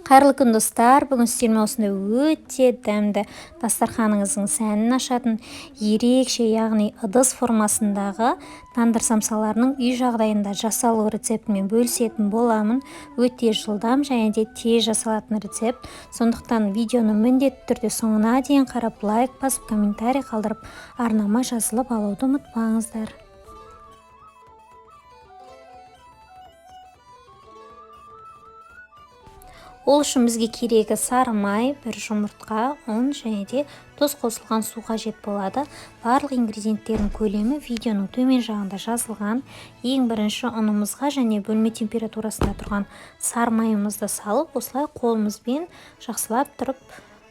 Қайырлы күн достар, бүгін сіздермен осындай өте дәмді дастарханыңыздың сәнін ашатын ерекше, яғни ыдыс формасындағы тандыр самсаларының үй жағдайында жасалу рецептімен бөлісетін боламын. Өте жылдам және де тез жасалатын рецепт. Сондықтан видеоны міндетті түрде соңына дейін қарап, лайк басып, комментарий қалдырып, арнама жазылып алуды ұмытпаңыздар. Ол үшін бізге керегі сары май, бір жұмыртқа, ұн және де тұз қосылған су қажет болады. Барлық ингредиенттердің көлемі видеоның төмен жағында жазылған. Ең бірінші ұнымызға және бөлме температурасында тұрған сары майымызды салып, осылай қолымызбен жақсылап тұрып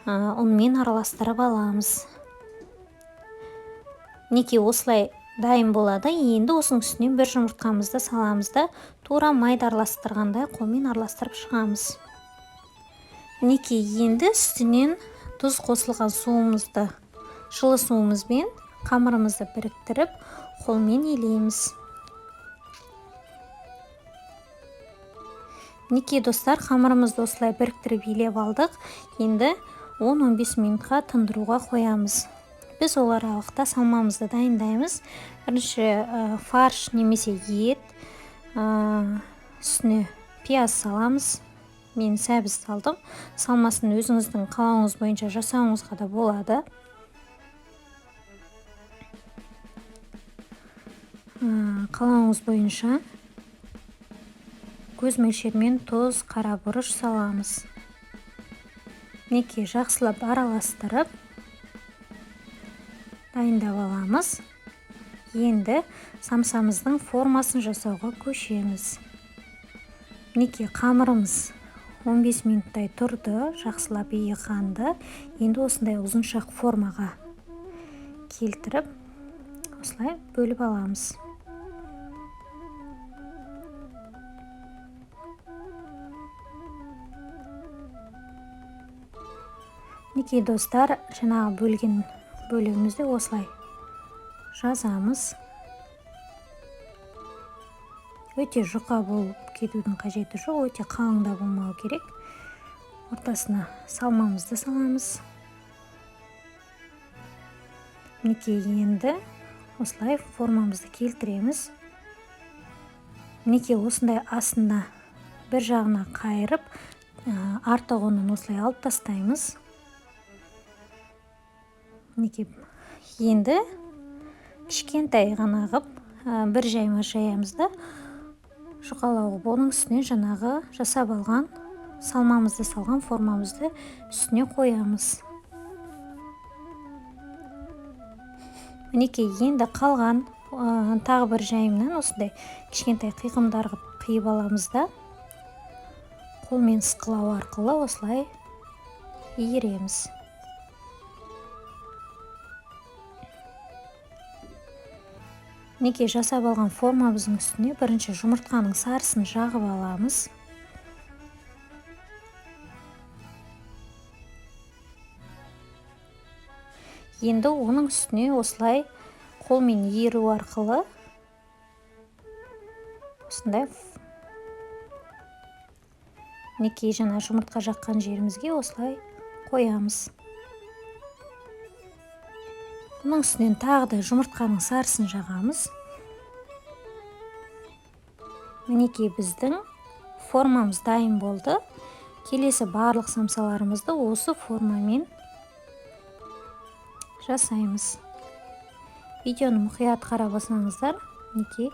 ұнмен араластырып аламыз. Мінекей осылай дайын болады. Енді осының үстіне бір жұмыртқамызды саламыз да тура майды араластырғандай қолмен араластырып шығамыз. Мінекей енді үстінен тұз қосылған суымызды жылы суымызбен қамырымызды біріктіріп қолмен елейміз. Мінекей достар, қамырымызды осылай біріктіріп елеп алдық. Енді 10-15 минутқа тындыруға қоямыз. Біз ол аралықта салмамызды дайындаймыз. Бірінші фарш немесе ет, үстіне пияз саламыз. Мен сәбіз салдым. Салмасын өзіңіздің қалауыңыз бойынша жасауыңызға да болады. Қалауыңыз бойынша көз мөлшермен тұз, қара бұрыш саламыз. Мінекей жақсылап араластырып дайындап аламыз. Енді самсамыздың формасын жасауға көшеміз. Мінекей қамырымыз 15 минуттай тұрды, жақсылап иіқанды. Енді осындай ұзыншақ формаға келтіріп, осылай бөліп аламыз. Мінекей достар, жаңағы бөлген бөлігімізді осылай жазамыз. Өте жұқа болып кетудің қажеті жоқ, өте қалың да болмау керек. Ортасына салмамызды саламыз. Мінекей енді осылай формамызды келтіреміз. Мінекей осындай астына бір жағына қайырып, артық ұнын осылай алып тастаймыз. Мінекей енді кішкентай ғана қып бір жайма жаямыз да жұқалауы, оның үстіне жаңағы жасап алған салмамызды салған формамызды үстіне қоямыз. Мінекей енді қалған тағы бір жайымнан осындай кішкентай қиқымдар қиып аламыз да қолмен ысқылау арқылы осылай иіреміз. Мінекей жасап алған формамыздың үстіне бірінші жұмыртқаның сарысын жағып аламыз. Енді оның үстіне осылай қолмен иіру арқылы осындай мінекей жаңа жұмыртқа жаққан жерімізге осылай қоямыз. Оның үстінен тағы да жұмыртқаның сарысын жағамыз. Мінекей біздің формамыз дайын болды. Келесі барлық самсаларымызды осы формамен жасаймыз. Видеоны мұқият қарап болсаңыздар, мінекей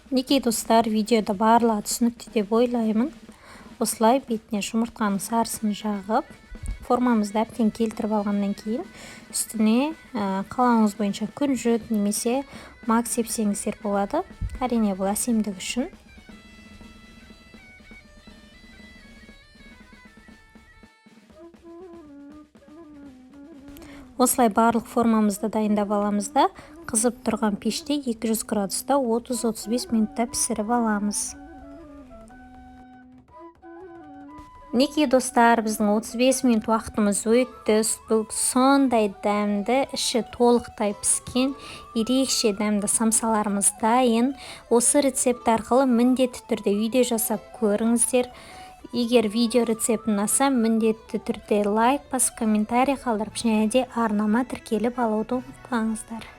Мінекей достар, видеода барлығы түсінікті деп ойлаймын. Осылай бетіне жұмыртқаның сарысын жағып, формамызды әбден келтіріп алғаннан кейін үстіне қалауыңыз бойынша күнжіт немесе мак сепсеңіздер болады. Әрине бұл әсемдік үшін. Осылай барлық формамызды дайындап аламыз да қызып тұрған пеште 200 градуста 30-35 минутта пісіріп аламыз. Мінекей достар, біздің 35 минут уақытымыз өтті. Бұл сондай дәмді, іші толықтай піскен, ерекше дәмді самсаларымыз дайын. Осы рецепт арқылы міндетті түрде үйде жасап көріңіздер. Егер видео рецептін ұнаса, міндетті түрде лайк басып, комментарий қалдырып, және де арнама тіркеліп алуды ұмытпаңыздар.